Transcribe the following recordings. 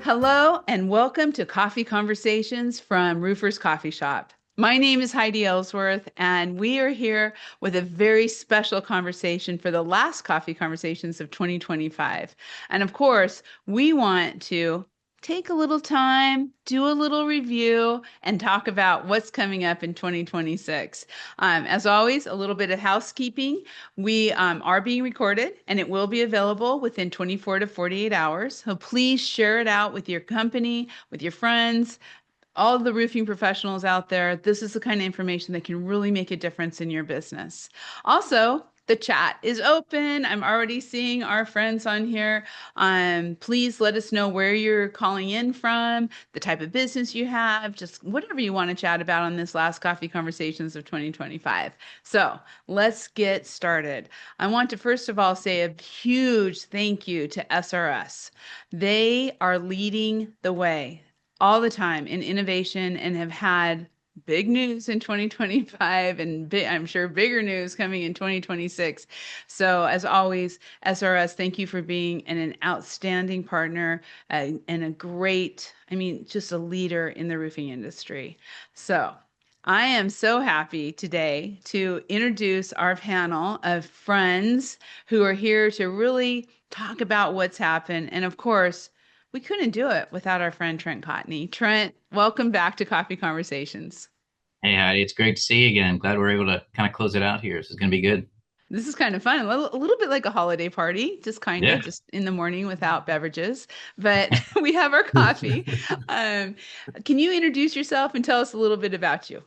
Hello and welcome to Coffee Conversations from Roofer's Coffee Shop. My name is Heidi Ellsworth, and we are here with a very special conversation for the last Coffee Conversations of 2025. And of course, we want to take a little time, do a little review, and talk about what's coming up in 2026. As always, a little bit of housekeeping. We are being recorded and it will be available within 24 to 48 hours. So please share it out with your company, with your friends, all of the roofing professionals out there. This is the kind of information that can really make a difference in your business. Also, the chat is open. I'm already seeing our friends on here. Please let us know where you're calling in from, the type of business you have, just whatever you want to chat about on this last Coffee Conversations of 2025. So let's get started. I want to first of all say a huge thank you to SRS. They are leading the way all the time in innovation and have had big news in 2025 and I'm sure bigger news coming in 2026. So as always, SRS, thank you for being an outstanding partner and a great, just a leader in the roofing industry. So I am so happy today to introduce our panel of friends who are here to really talk about what's happened. And of course, we couldn't do it without our friend Trent Cotney. Trent, welcome back to Coffee Conversations. Hey, Heidi, it's great to see you again. Glad we're able to kind of close it out here. This is going to be good. This is kind of fun, a little bit like a holiday party, Yeah. just in the morning without beverages, but we have our coffee. Um, can you introduce yourself and tell us a little bit about you?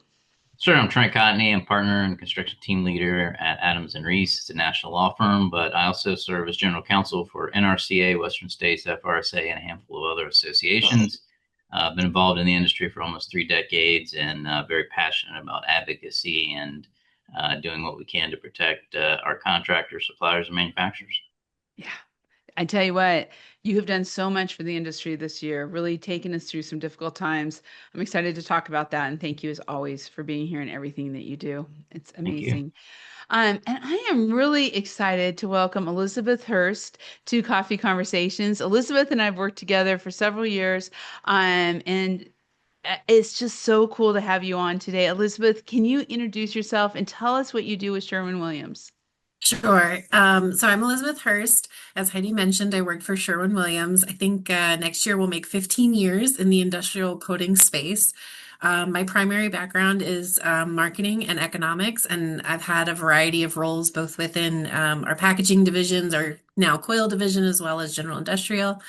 Sure, I'm Trent Cotney. I'm partner and construction team leader at Adams and Reese. It's a national law firm, but I also serve as general counsel for NRCA, Western States, FRSA, and a handful of other associations. I've been involved in the industry for almost 3 decades and very passionate about advocacy and doing what we can to protect our contractors, suppliers, and manufacturers. Yeah. I tell you what, you have done so much for the industry this year, really taken us through some difficult times. I'm excited to talk about that. And thank you, as always, for being here and everything that you do. It's Thank you. amazing. And I am really excited to welcome Elizabeth Hurst to Coffee Conversations. Elizabeth and I have worked together for several years, and it's just so cool to have you on today. Elizabeth, can you introduce yourself and tell us what you do with Sherwin-Williams? Sure. So I'm Elizabeth Hurst. As Heidi mentioned, I work for Sherwin-Williams. I think next year we'll make 15 years in the industrial coating space. My primary background is marketing and economics, and I've had a variety of roles both within our packaging divisions, our now coil division, as well as general industrial.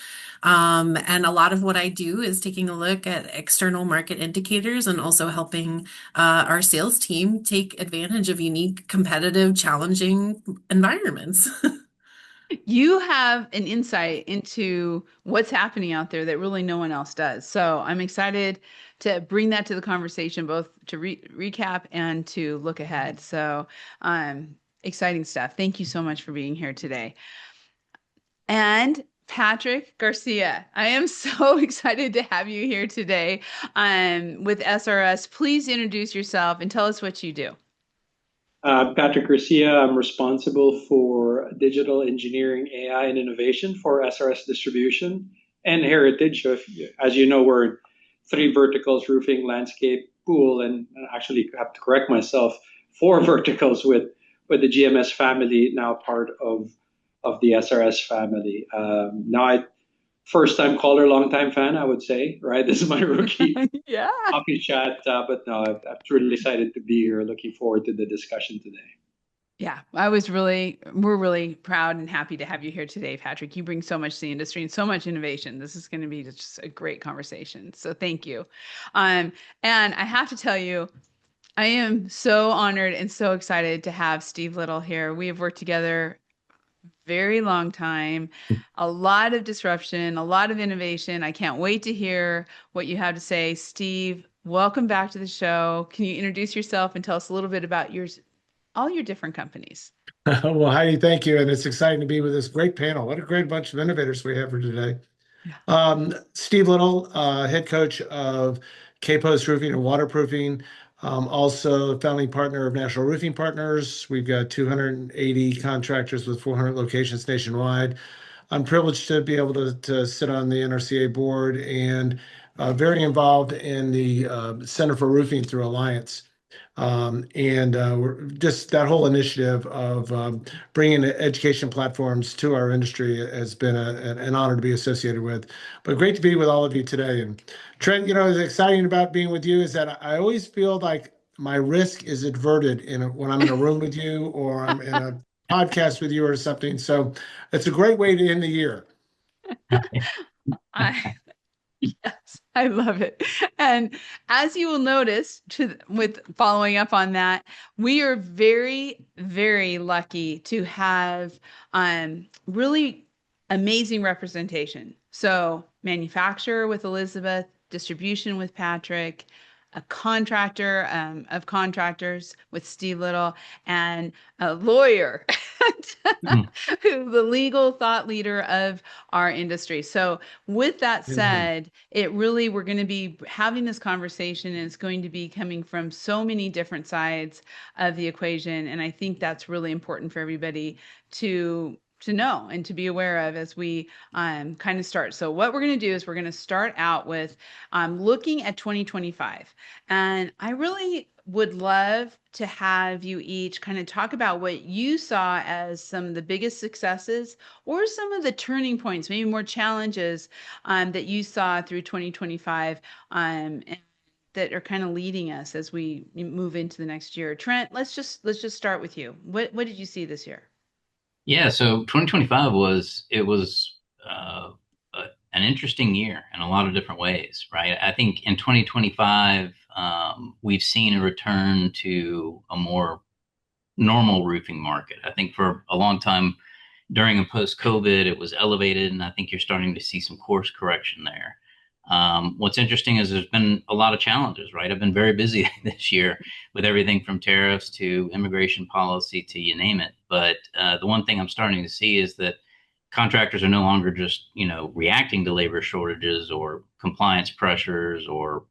And a lot of what I do is taking a look at external market indicators and also helping our sales team take advantage of unique, competitive, challenging environments. You have an insight into what's happening out there that really no one else does. So I'm excited to bring that to the conversation, both to recap and to look ahead. So, exciting stuff. Thank you so much for being here today. And Patrick Garcia, I am so excited to have you here today with SRS. Please introduce yourself and tell us what you do. Patrick Garcia. I'm responsible for digital engineering, AI, and innovation for SRS Distribution and Heritage. So as you know, we're three verticals: roofing, landscape, pool, and actually have to correct myself, four verticals with the GMS family now part of the SRS family. Now, first time caller, long time fan, I would say. Right, this is my rookie Yeah. coffee chat. But no, I'm truly excited to be here. Looking forward to the discussion today. Yeah, we're really proud and happy to have you here today, Patrick. You bring so much to the industry and so much innovation. This is going to be just a great conversation. So thank you. And I have to tell you, I am so honored and so excited to have Steve Little here. We have worked together very long time, a lot of disruption, a lot of innovation. I can't wait to hear what you have to say. Steve, welcome back to the show. Can you introduce yourself and tell us a little bit about all your different companies? Well, Heidi, thank you. And it's exciting to be with this great panel. What a great bunch of innovators we have for today. Yeah. Steve Little, head coach of K-Post Roofing and Waterproofing, also founding partner of National Roofing Partners. We've got 280 contractors with 400 locations nationwide. I'm privileged to be able to sit on the NRCA board and very involved in the Center for Roofing through Alliance. We're just that whole initiative of bringing education platforms to our industry has been an honor to be associated with. But great to be with all of you today. And Trent, what's exciting about being with you is that I always feel like my risk is averted when I'm in a room with you or I'm in a podcast with you or something. So it's a great way to end the year. I Yes, I love it. And as you will notice, with following up on that, we are very, very lucky to have really amazing representation. So, manufacturer with Elizabeth, distribution with Patrick, a contractor of contractors with Steve Little, and a lawyer, who's the legal thought leader of our industry. So, with that said, we're going to be having this conversation, and it's going to be coming from so many different sides of the equation. And I think that's really important for everybody to know and to be aware of as we kind of start. So what we're going to do is we're going to start out with looking at 2025. And I really would love to have you each kind of talk about what you saw as some of the biggest successes or some of the turning points, maybe more challenges that you saw through 2025 and that are kind of leading us as we move into the next year. Trent, let's just start with you. What did you see this year? Yeah, so 2025 was an interesting year in a lot of different ways, right? I think in 2025 we've seen a return to a more normal roofing market. I think for a long time during and post-COVID it was elevated, and I think you're starting to see some course correction there. What's interesting is there's been a lot of challenges, right? I've been very busy this year with everything from tariffs to immigration policy to you name it. But the one thing I'm starting to see is that contractors are no longer just, reacting to labor shortages or compliance pressures or,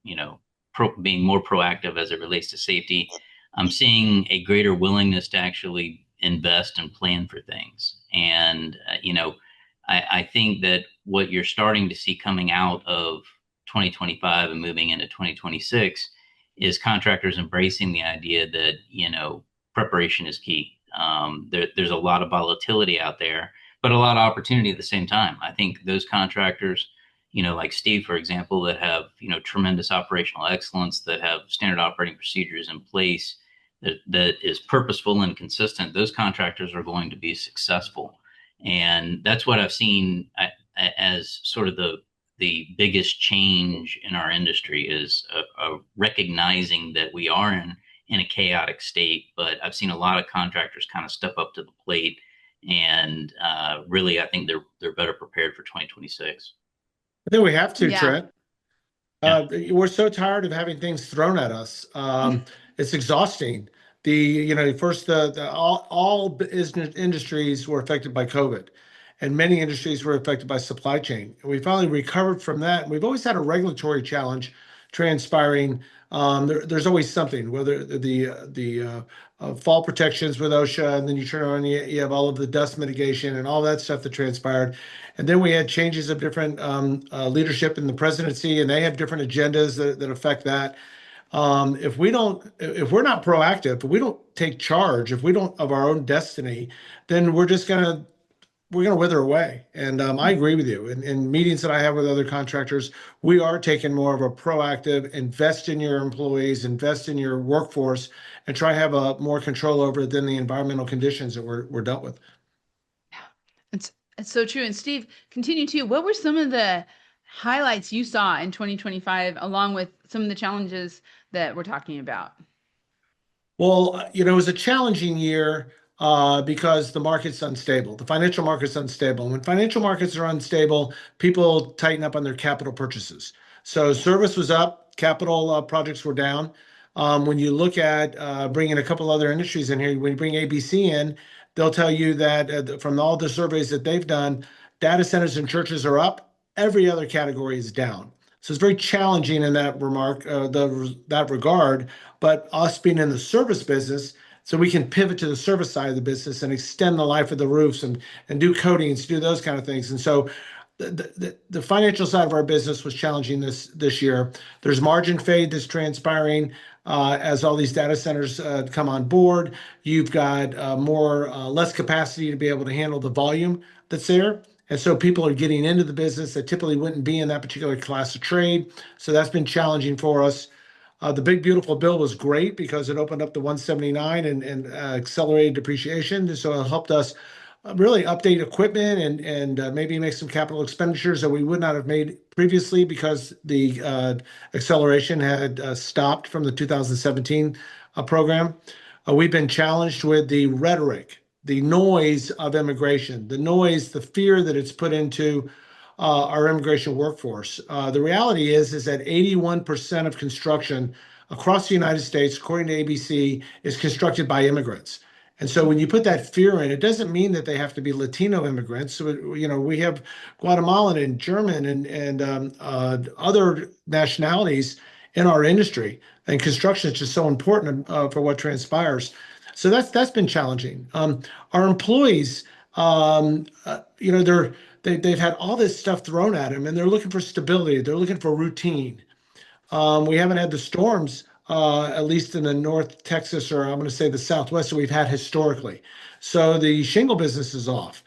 being more proactive as it relates to safety. I'm seeing a greater willingness to actually invest and plan for things. And, I think that what you're starting to see coming out of 2025 and moving into 2026 is contractors embracing the idea that, preparation is key. There's a lot of volatility out there, but a lot of opportunity at the same time. I think those contractors, like Steve, for example, that have, tremendous operational excellence, that have standard operating procedures in place, that is purposeful and consistent, those contractors are going to be successful. And that's what I've seen as sort of the biggest change in our industry is recognizing that we are in a chaotic state. But I've seen a lot of contractors kind of step up to the plate, and really, I think they're better prepared for 2026. I think we have to, Yeah. Trent. We're so tired of having things thrown at us. It's exhausting. All business industries were affected by COVID, and many industries were affected by supply chain. And we finally recovered from that. We've always had a regulatory challenge transpiring. There's always something, whether the fall protections with OSHA, and then you turn around, you have all of the dust mitigation and all that stuff that transpired. And then we had changes of different leadership in the presidency, and they have different agendas that affect that. If we're not proactive, if we don't take charge, if we don't of our own destiny, then we're gonna wither away. And I agree with you. In meetings that I have with other contractors, we are taking more of a proactive, invest in your employees, invest in your workforce, and try to have more control over it than the environmental conditions that we're dealt with. It's so true. And Steve, continue to, what were some of the highlights you saw in 2025, along with some of the challenges that we're talking about? Well, it was a challenging year because the market's unstable. The financial market's unstable. And when financial markets are unstable, people tighten up on their capital purchases. So service was up, capital projects were down. When you look at bringing a couple other industries in here, when you bring ABC in, they'll tell you that from all the surveys that they've done, data centers and churches are up. Every other category is down. So it's very challenging in that regard. But us being in the service business, so we can pivot to the service side of the business and extend the life of the roofs and do coatings, do those kind of things. And so the financial side of our business was challenging this year. There's margin fade that's transpiring as all these data centers come on board. You've got less capacity to be able to handle the volume that's there. And so people are getting into the business that typically wouldn't be in that particular class of trade. So that's been challenging for us. The big beautiful bill was great because it opened up the 179 and accelerated depreciation. So it helped us really update equipment and maybe make some capital expenditures that we would not have made previously because the acceleration had stopped from the 2017 program. We've been challenged with the rhetoric, the noise of immigration, the noise, the fear that it's put into our immigration workforce. The reality is that 81% of construction across the United States, according to ABC, is constructed by immigrants. And so when you put that fear in, it doesn't mean that they have to be Latino immigrants. So, we have Guatemalan and German and other nationalities in our industry. And construction is just so important for what transpires. So that's been challenging. Our employees, they've had all this stuff thrown at them, and they're looking for stability. They're looking for routine. We haven't had the storms, at least in the North Texas, or I'm going to say the Southwest, that we've had historically. So the shingle business is off,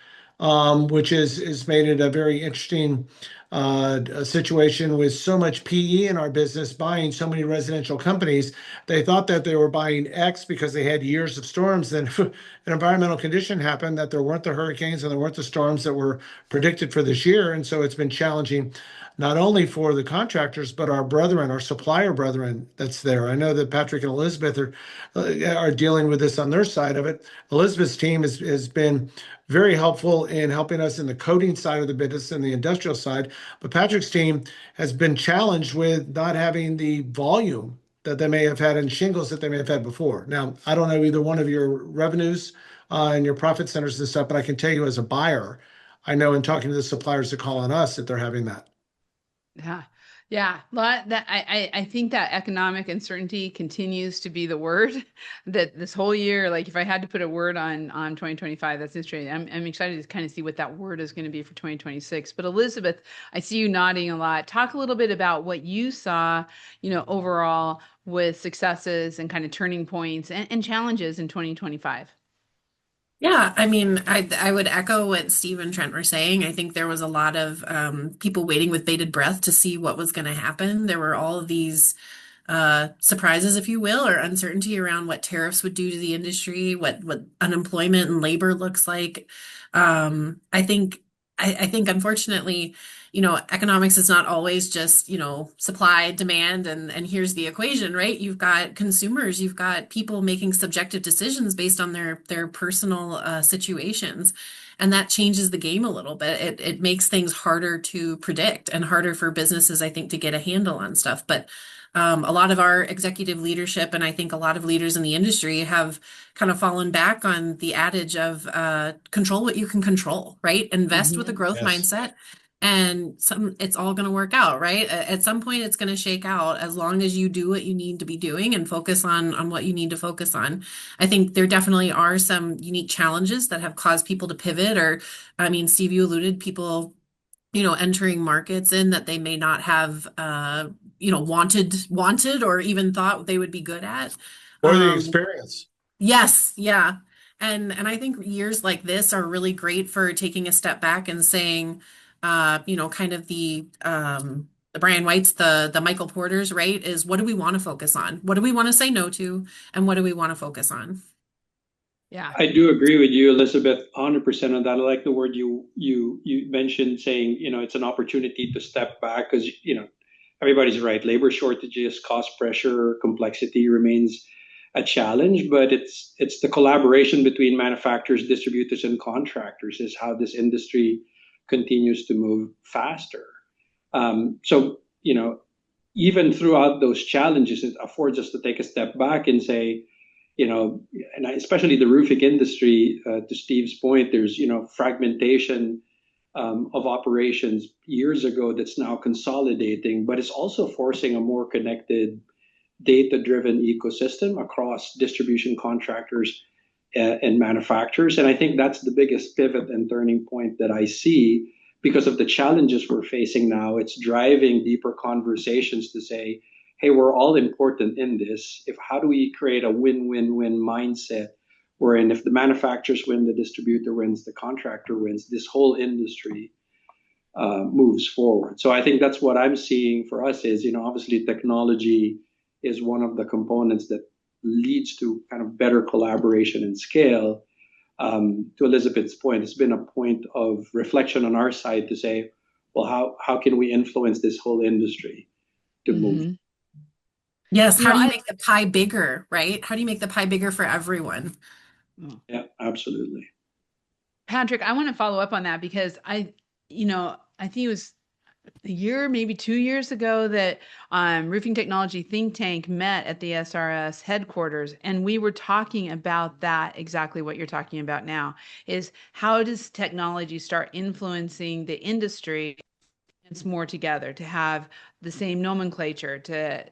which is made it a very interesting situation with so much PE in our business buying so many residential companies. They thought that they were buying X because they had years of storms. Then an environmental condition happened that there weren't the hurricanes and there weren't the storms that were predicted for this year. And so it's been challenging not only for the contractors, but our brethren, our supplier brethren that's there. I know that Patrick and Elizabeth are dealing with this on their side of it. Elizabeth's team has been very helpful in helping us in the coating side of the business and the industrial side. But Patrick's team has been challenged with not having the volume that they may have had in shingles that they may have had before. Now, I don't know either one of your revenues and your profit centers and stuff, but I can tell you as a buyer, I know in talking to the suppliers that call on us that they're having that. Yeah. Yeah. I think that economic uncertainty continues to be the word that this whole year, like if I had to put a word on 2025, that's interesting. I'm excited to kind of see what that word is going to be for 2026. But Elizabeth, I see you nodding a lot. Talk a little bit about what you saw, overall with successes and kind of turning points and challenges in 2025. Yeah, I mean, I would echo what Steve and Trent were saying. I think there was a lot of people waiting with bated breath to see what was going to happen. There were all of these surprises, if you will, or uncertainty around what tariffs would do to the industry, what unemployment and labor looks like. I think unfortunately, economics is not always just, supply, demand, and here's the equation, right? You've got consumers, you've got people making subjective decisions based on their personal situations. And that changes the game a little bit. It makes things harder to predict and harder for businesses, I think, to get a handle on stuff. But a lot of our executive leadership, and I think a lot of leaders in the industry have kind of fallen back on the adage of control what you can control, right? Invest with a growth mindset, and it's all going to work out, right? At some point, it's going to shake out as long as you do what you need to be doing and focus on what you need to focus on. I think there definitely are some unique challenges that have caused people to pivot, or, I mean, Steve, you alluded people entering markets in that they may not have, wanted or even thought they would be good at. Or the experience. Yes, yeah. And I think years like this are really great for taking a step back and saying, kind of the Brian White's, the Michael Porter's, right, is what do we want to focus on? What do we want to say no to? And what do we want to focus on? Yeah. I do agree with you, Elizabeth, 100% on that. I like the word you mentioned, saying, it's an opportunity to step back because, everybody's right. Labor shortages, cost pressure, complexity remains a challenge, but it's the collaboration between manufacturers, distributors, and contractors is how this industry continues to move faster. So, even throughout those challenges, it affords us to take a step back and say, and especially the roofing industry, to Steve's point, there's, fragmentation of operations years ago that's now consolidating, but it's also forcing a more connected data-driven ecosystem across distribution contractors and manufacturers. And I think that's the biggest pivot and turning point that I see because of the challenges we're facing now. It's driving deeper conversations to say, hey, we're all important in this. How do we create a win-win-win mindset wherein if the manufacturers win, the distributor wins, the contractor wins, this whole industry moves forward. So I think that's what I'm seeing for us is, obviously technology is one of the components that leads to kind of better collaboration and scale. To Elizabeth's point, it's been a point of reflection on our side to say, well, how can we influence this whole industry to move? Yes, how do you make the pie bigger, right? How do you make the pie bigger for everyone? Yeah, absolutely. Patrick, I want to follow up on that because I think it was a year, maybe 2 years ago that Roofing Technology Think Tank met at the SRS headquarters, and we were talking about that, exactly what you're talking about now, is how does technology start influencing the industry? It's more together, to have the same nomenclature, to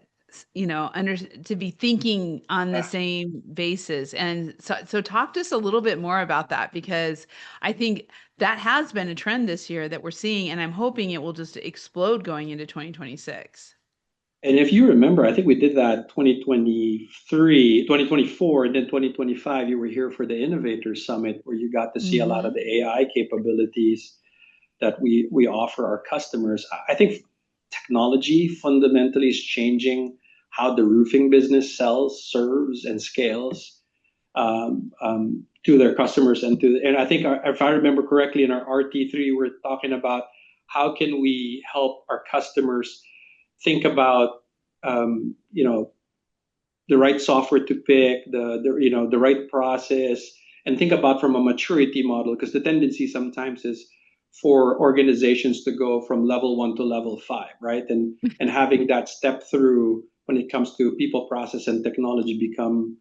to be thinking on the same basis. And so talk to us a little bit more about that, because I think that has been a trend this year that we're seeing, and I'm hoping it will just explode going into 2026. And if you remember, I think we did that 2023, 2024, and then 2025, you were here for the Innovators Summit, where you got to see a lot of the AI capabilities that we offer our customers. I think technology fundamentally is changing how the roofing business sells, serves, and scales to their customers. And I think, if I remember correctly, in our RT3, we're talking about how can we help our customers think about the right software to pick, the right process, and think about from a maturity model, because the tendency sometimes is for organizations to go from level 1 to level 5, right? And having that step through when it comes to people, process, and technology become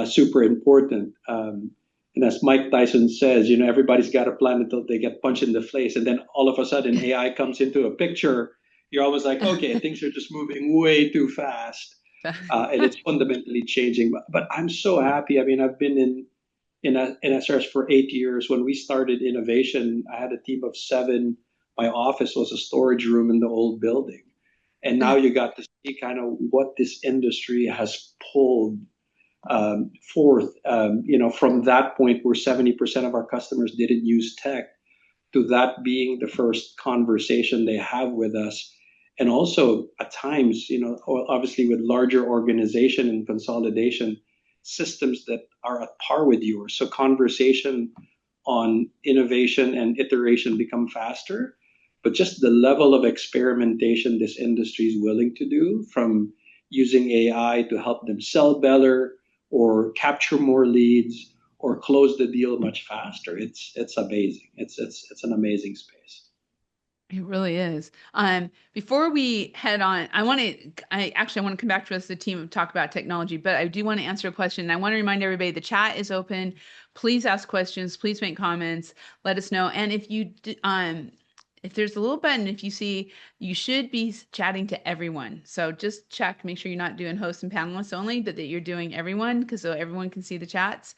super important. And as Mike Tyson says, everybody's got a plan until they get punched in the face, and then all of a sudden AI comes into a picture. You're always like, okay, things are just moving way too fast, and it's fundamentally changing. But I'm so happy. I mean, I've been in SRS for 8 years. When we started innovation, I had a team of 7. My office was a storage room in the old building. And now you got to see kind of what this industry has pulled forth, from that point where 70% of our customers didn't use tech, to that being the first conversation they have with us. And also at times, obviously with larger organization and consolidation, systems that are at par with yours. So conversation on innovation and iteration become faster, but just the level of experimentation this industry is willing to do, from using AI to help them sell better or capture more leads or close the deal much faster. It's amazing. It's an amazing space. It really is. Before we head on, I want to come back to us, the team, and talk about technology, but I do want to answer a question. I want to remind everybody the chat is open. Please ask questions. Please make comments. Let us know. And if there's a little button, if you see, you should be chatting to everyone. So just check, make sure you're not doing hosts and panelists only, but that you're doing everyone, because so everyone can see the chats.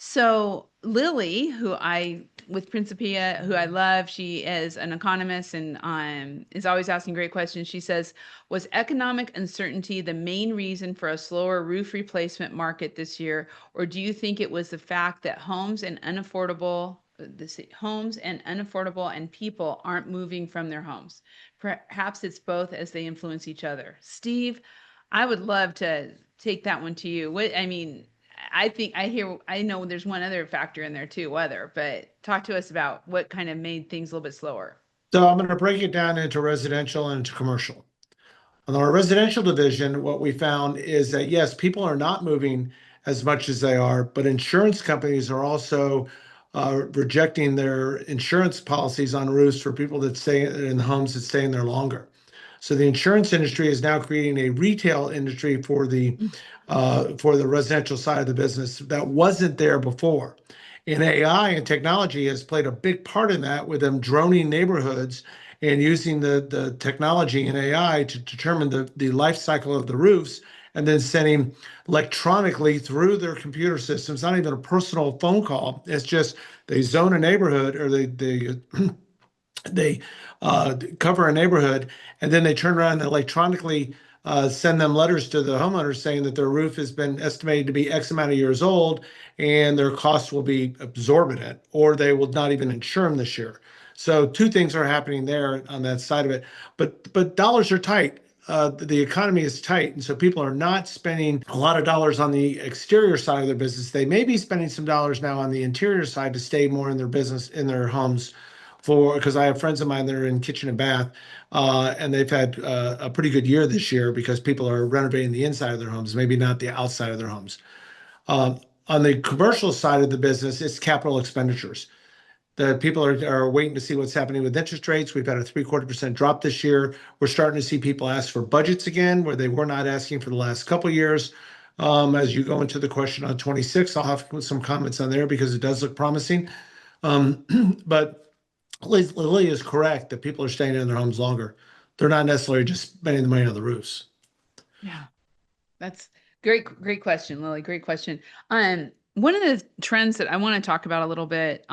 So Lily, with Principia, who I love, she is an economist and is always asking great questions. She says, was economic uncertainty the main reason for a slower roof replacement market this year? Or do you think it was the fact that homes and unaffordable and people aren't moving from their homes? Perhaps it's both, as they influence each other. Steve, I would love to take that one to you. I know there's one other factor in there too, weather, but talk to us about what kind of made things a little bit slower. So I'm going to break it down into residential and into commercial. On our residential division, what we found is that, yes, people are not moving as much as they are, but insurance companies are also rejecting their insurance policies on roofs for people that stay in homes that stay in there longer. So the insurance industry is now creating a retail industry for the residential side of the business that wasn't there before. And AI and technology has played a big part in that, with them droning neighborhoods and using the technology and AI to determine the life cycle of the roofs and then sending electronically through their computer systems, not even a personal phone call. It's just they zone a neighborhood or they cover a neighborhood, and then they turn around and electronically send them letters to the homeowners saying that their roof has been estimated to be X amount of years old and their costs will be exorbitant, or they will not even insure them this year. So two things are happening there on that side of it. But dollars are tight. The economy is tight, and so people are not spending a lot of dollars on the exterior side of their business. They may be spending some dollars now on the interior side to stay more in their business, in their homes, for because I have friends of mine that are in kitchen and bath, and they've had a pretty good year this year because people are renovating the inside of their homes, maybe not the outside of their homes. On the commercial side of the business, it's capital expenditures. The people are waiting to see what's happening with interest rates. We've had a 0.75% drop this year. We're starting to see people ask for budgets again, where they were not asking for the last couple of years. As you go into the question on 26, I'll have some comments on there because it does look promising. But Lily is correct that people are staying in their homes longer. They're not necessarily just spending the money on the roofs. Yeah, that's great question, Lily. Great question. One of the trends that I want to talk about a little bit,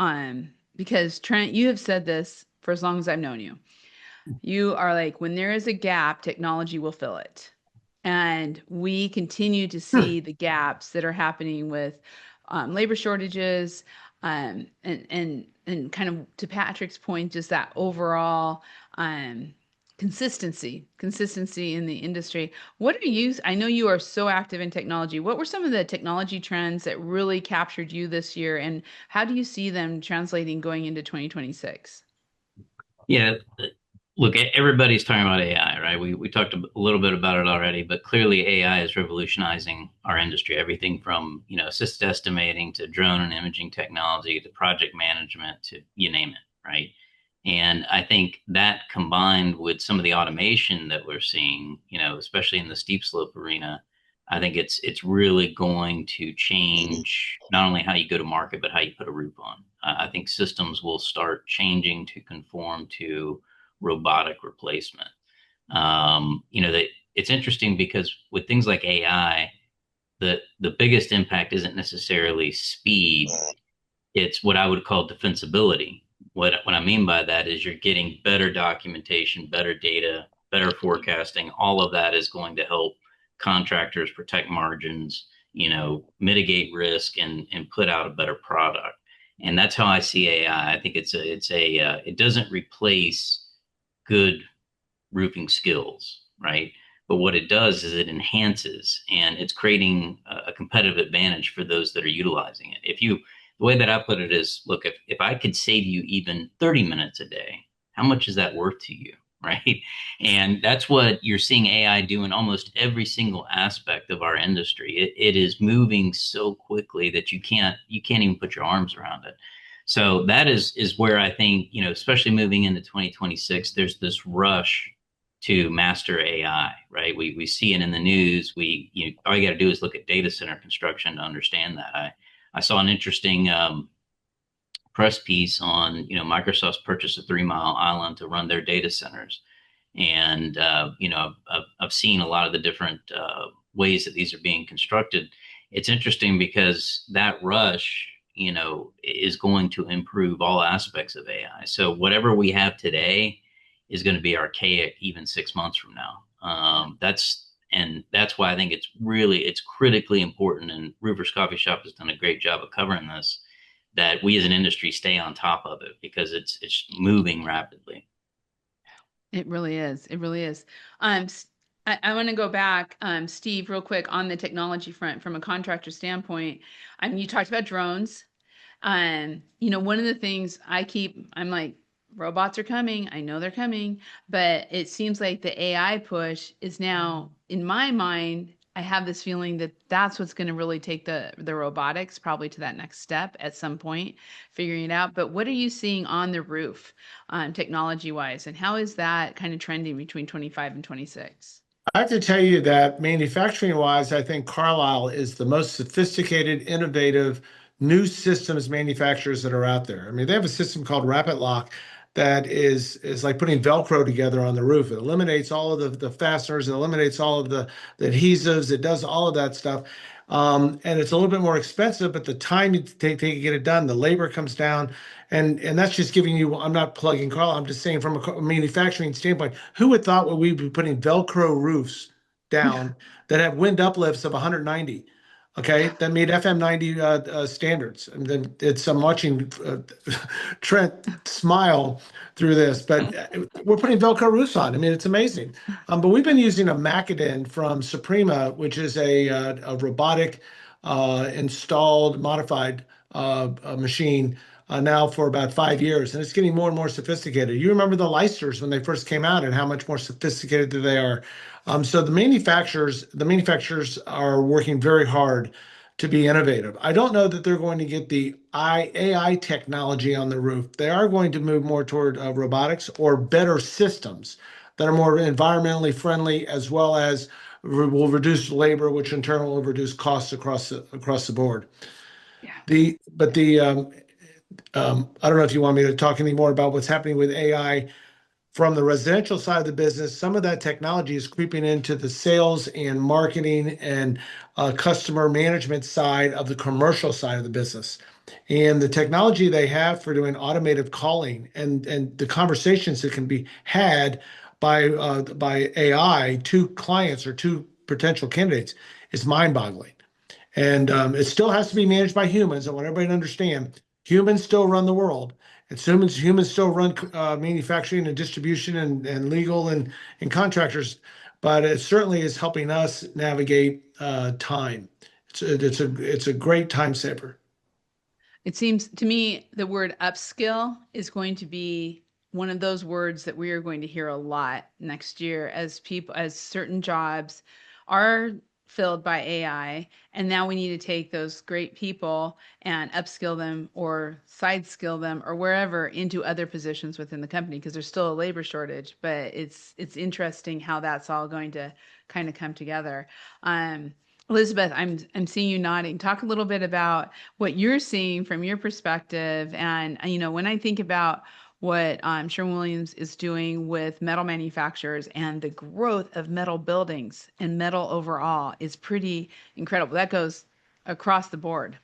because Trent, you have said this for as long as I've known you. You are like, when there is a gap, technology will fill it. And we continue to see the gaps that are happening with labor shortages, and kind of to Patrick's point, just that overall consistency in the industry. What are you, I know you are so active in technology. What were some of the technology trends that really captured you this year, and how do you see them translating going into 2026? Yeah, look, everybody's talking about AI, right? We talked a little bit about it already, but clearly AI is revolutionizing our industry. Everything from, assisted estimating to drone and imaging technology to project management to you name it, right? And I think that combined with some of the automation that we're seeing, especially in the steep slope arena, I think it's really going to change not only how you go to market, but how you put a roof on. I think systems will start changing to conform to robotic replacement. That it's interesting because with things like AI, the biggest impact isn't necessarily speed. It's what I would call defensibility. What I mean by that is you're getting better documentation, better data, better forecasting. All of that is going to help contractors protect margins, mitigate risk and put out a better product. And that's how I see AI. I think it doesn't replace good roofing skills, right? But what it does is it enhances, and it's creating a competitive advantage for those that are utilizing it. The way that I put it is, look, if I could save you even 30 minutes a day, how much is that worth to you, right? And that's what you're seeing AI do in almost every single aspect of our industry. It is moving so quickly that you can't even put your arms around it. So that is where I think, especially moving into 2026, there's this rush to master AI, right? We see it in the news. All you got to do is look at data center construction to understand that. I saw an interesting press piece on, Microsoft's purchase of 3 Mile Island to run their data centers. And, I've seen a lot of the different ways that these are being constructed. It's interesting because that rush, is going to improve all aspects of AI. So whatever we have today is going to be archaic even 6 months from now. That's why I think it's critically important, and Roofers Coffee Shop has done a great job of covering this, that we as an industry stay on top of it because it's moving rapidly. It really is. It really is. I want to go back, Steve, real quick on the technology front from a contractor standpoint. You talked about drones. One of the things I'm like, robots are coming. I know they're coming, but it seems like the AI push is now, in my mind, I have this feeling that that's what's going to really take the robotics probably to that next step at some point, figuring it out. But what are you seeing on the roof, technology wise, and how is that kind of trending between 25 and 26? I have to tell you that manufacturing wise, I think Carlisle is the most sophisticated, innovative new systems manufacturers that are out there. I mean, they have a system called Rapid Lock that is like putting Velcro together on the roof. It eliminates all of the fasteners, it eliminates all of the adhesives, it does all of that stuff. And it's a little bit more expensive, but the time you take to get it done, the labor comes down. And that's just giving you, I'm not plugging Carl, I'm just saying from a manufacturing standpoint, who would thought would we be putting Velcro roofs down that have wind uplifts of 190? Okay, that made FM 90 standards. And then I'm watching Trent smile through this, but we're putting Velcro roofs on. I mean, it's amazing. But we've been using a Macadin from Suprema, which is a robotic installed modified machine now for about 5 years, and it's getting more and more sophisticated. You remember the Leicesters when they first came out and how much more sophisticated they are. So the manufacturers are working very hard to be innovative. I don't know that they're going to get the AI technology on the roof. They are going to move more toward robotics or better systems that are more environmentally friendly, as well as will reduce labor, which in turn will reduce costs across the board. Yeah. I don't know if you want me to talk any more about what's happening with AI from the residential side of the business. Some of that technology is creeping into the sales and marketing and customer management side of the commercial side of the business. And the technology they have for doing automated calling and the conversations that can be had by AI to clients or to potential candidates is mind-boggling. And it still has to be managed by humans. I want everybody to understand humans still run the world. And humans still run manufacturing and distribution and legal and contractors. But it certainly is helping us navigate time. It's a great time saver. It seems to me the word upskill is going to be one of those words that we are going to hear a lot next year as certain jobs are filled by AI, and now we need to take those great people and upskill them or side skill them or wherever into other positions within the company, because there's still a labor shortage. But it's interesting how that's all going to kind of come together. Elizabeth, I'm seeing you nodding. Talk a little bit about what you're seeing from your perspective. And when I think about what Sherwin-Williams is doing with metal manufacturers and the growth of metal buildings and metal overall is pretty incredible. That goes across the board.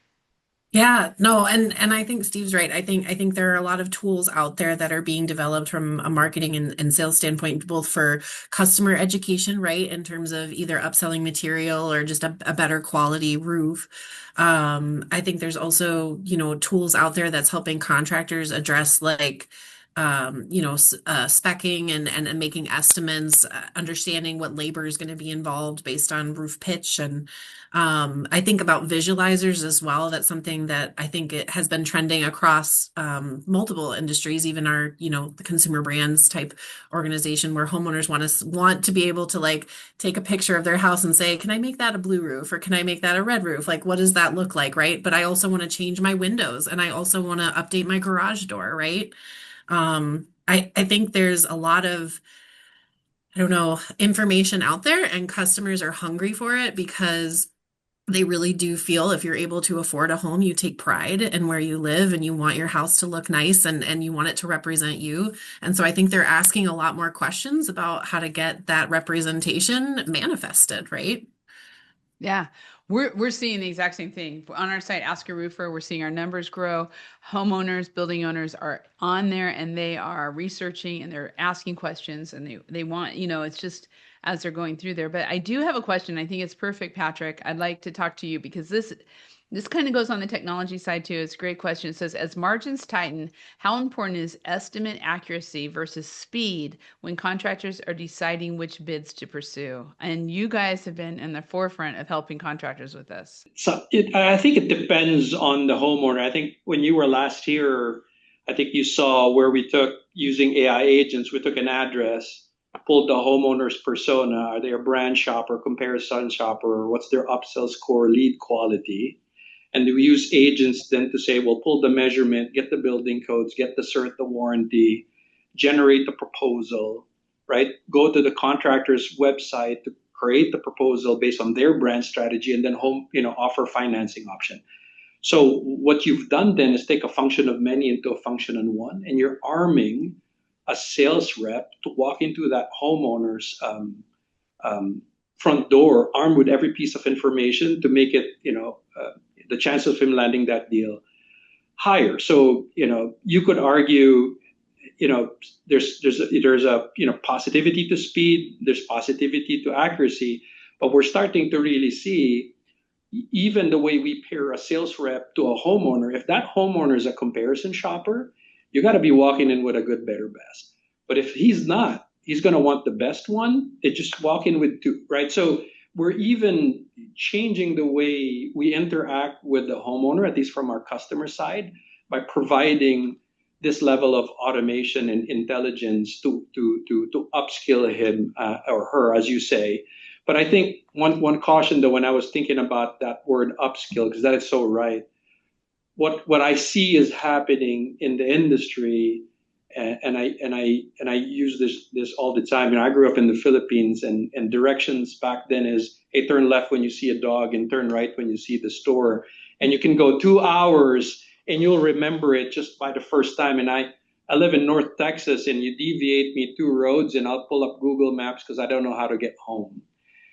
Yeah, no, and I think Steve's right. I think there are a lot of tools out there that are being developed from a marketing and sales standpoint, both for customer education, right, in terms of either upselling material or just a better quality roof. I think there's also, tools out there that's helping contractors address like specking and making estimates, understanding what labor is going to be involved based on roof pitch. And I think about visualizers as well. That's something that I think it has been trending across multiple industries, even our, the consumer brands type organization, where homeowners want to be able to like take a picture of their house and say, can I make that a blue roof or can I make that a red roof? Like, what does that look like, right? But I also want to change my windows and I also want to update my garage door, right? I think there's a lot of, I don't know, information out there and customers are hungry for it because they really do feel if you're able to afford a home, you take pride in where you live and you want your house to look nice and you want it to represent you. And so I think they're asking a lot more questions about how to get that representation manifested, right? Yeah, we're seeing the exact same thing on our site, AskARoofer. We're seeing our numbers grow. Homeowners, building owners are on there and they are researching and they're asking questions and they want, it's just as they're going through there. But I do have a question. I think it's perfect, Patrick. I'd like to talk to you because this kind of goes on the technology side too. It's a great question. It says, as margins tighten, how important is estimate accuracy versus speed when contractors are deciding which bids to pursue? And you guys have been in the forefront of helping contractors with this. So I think it depends on the homeowner. I think when you were last here, I think you saw where we took using AI agents, we took an address, pulled the homeowner's persona. Are they a brand shopper, comparison shopper? What's their upsell score, lead quality? And we use agents then to say, well, pull the measurement, get the building codes, get the cert, the warranty, generate the proposal, right? Go to the contractor's website to create the proposal based on their brand strategy and then offer financing option. So what you've done then is take a function of many into a function of one, and you're arming a sales rep to walk into that homeowner's um, front door armed with every piece of information to make it, the chance of him landing that deal higher. So, you could argue, there's a positivity to speed, there's positivity to accuracy, but we're starting to really see even the way we pair a sales rep to a homeowner. If that homeowner is a comparison shopper, you got to be walking in with a good, better, best. But if he's not, he's going to want the best one. They just walk in with two, right? So we're even changing the way we interact with the homeowner, at least from our customer side, by providing this level of automation and intelligence to upskill him or her, as you say. But I think one caution though, when I was thinking about that word upskill, because that is so right. What I see is happening in the industry, and I use this all the time. I grew up in the Philippines, and directions back then is, hey, turn left when you see a dog, and turn right when you see the store. And you can go 2 hours, and you'll remember it just by the first time. And I live in North Texas, and you deviate me 2 roads, and I'll pull up Google Maps because I don't know how to get home.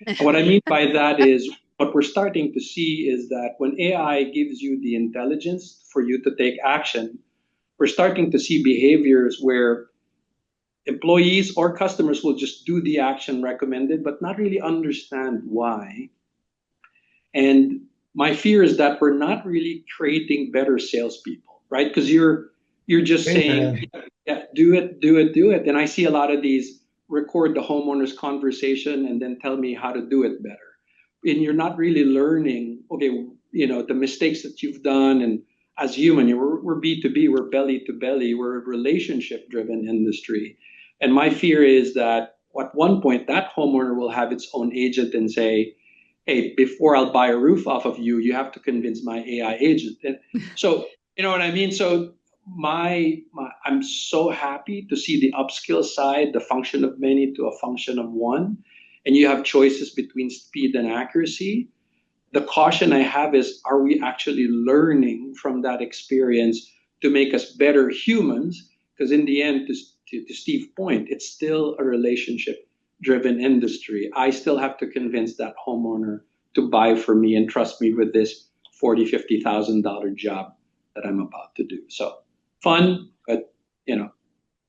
And what I mean by that is, what we're starting to see is that when AI gives you the intelligence for you to take action, we're starting to see behaviors where employees or customers will just do the action recommended, but not really understand why. And my fear is that we're not really creating better salespeople, right? Because you're just saying, yeah, do it, do it, do it. And I see a lot of these record the homeowner's conversation and then tell me how to do it better. And you're not really learning, okay, the mistakes that you've done. And as human, we're B2B, we're belly to belly, we're a relationship driven industry. And my fear is that at one point that homeowner will have its own agent and say, hey, before I'll buy a roof off of you, you have to convince my AI agent. And so, you know what I mean? So I'm so happy to see the upskill side, the function of many to a function of one, and you have choices between speed and accuracy. The caution I have is, are we actually learning from that experience to make us better humans? Because in the end, to Steve's point, it's still a relationship driven industry. I still have to convince that homeowner to buy for me and trust me with this $40,000-$50,000 job that I'm about to do. So fun, but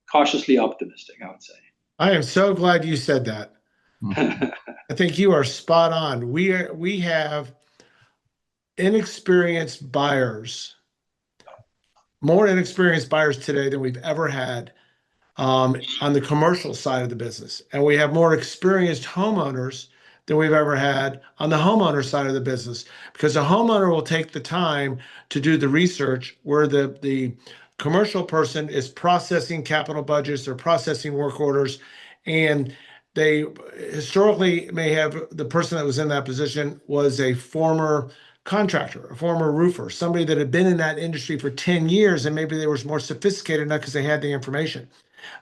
cautiously optimistic, I would say. I am so glad you said that. I think you are spot on. We have inexperienced buyers, more inexperienced buyers today than we've ever had on the commercial side of the business. And we have more experienced homeowners than we've ever had on the homeowner side of the business, because a homeowner will take the time to do the research where the commercial person is processing capital budgets or processing work orders, and they historically may have, the person that was in that position was a former contractor, a former roofer, somebody that had been in that industry for 10 years, and maybe they were more sophisticated enough because they had the information.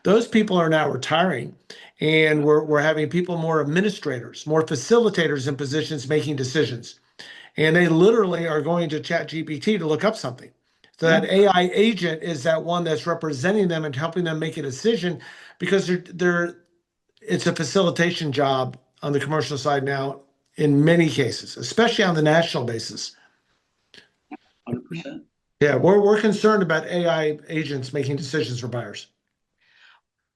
Those people are now retiring, and we're having people, more administrators, more facilitators in positions making decisions. And they literally are going to ChatGPT to look up something. So that AI agent is that one that's representing them and helping them make a decision, because it's a facilitation job on the commercial side now in many cases, especially on the national basis. 100%. Yeah, we're concerned about AI agents making decisions for buyers.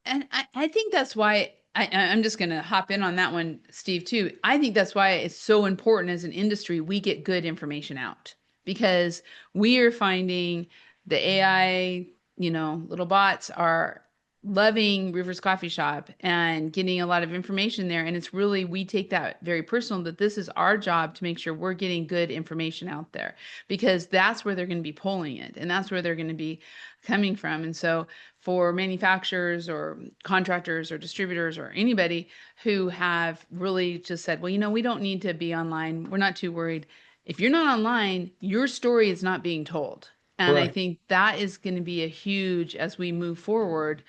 And I think that's why I'm just going to hop in on that one, Steve, too. I think that's why it's so important as an industry we get good information out, because we are finding the AI, little bots are loving Roofer's Coffee Shop and getting a lot of information there. And it's really, we take that very personal, that this is our job to make sure we're getting good information out there, because that's where they're going to be pulling it and that's where they're going to be coming from. And so for manufacturers or contractors or distributors or anybody who have really just said, well, we don't need to be online, we're not too worried. If you're not online, your story is not being told. And I think that is going to be a huge, as we move forward,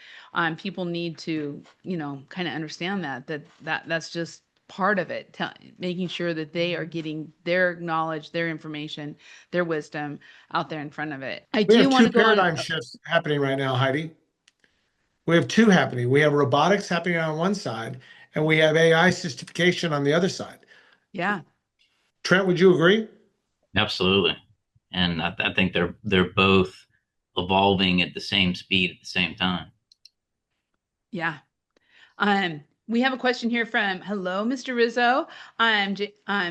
people need to, kind of understand that's just part of it, making sure that they are getting their knowledge, their information, their wisdom out there in front of it. I We have do want two to go on. paradigm shifts happening right now, Heidi. We have two happening. We have robotics happening on one side, and we have AI systification on the other side. Yeah. Trent, would you agree? Absolutely. And I think they're both evolving at the same speed at the same time. Yeah. We have a question here from hello, Mr. Rizzo. I'm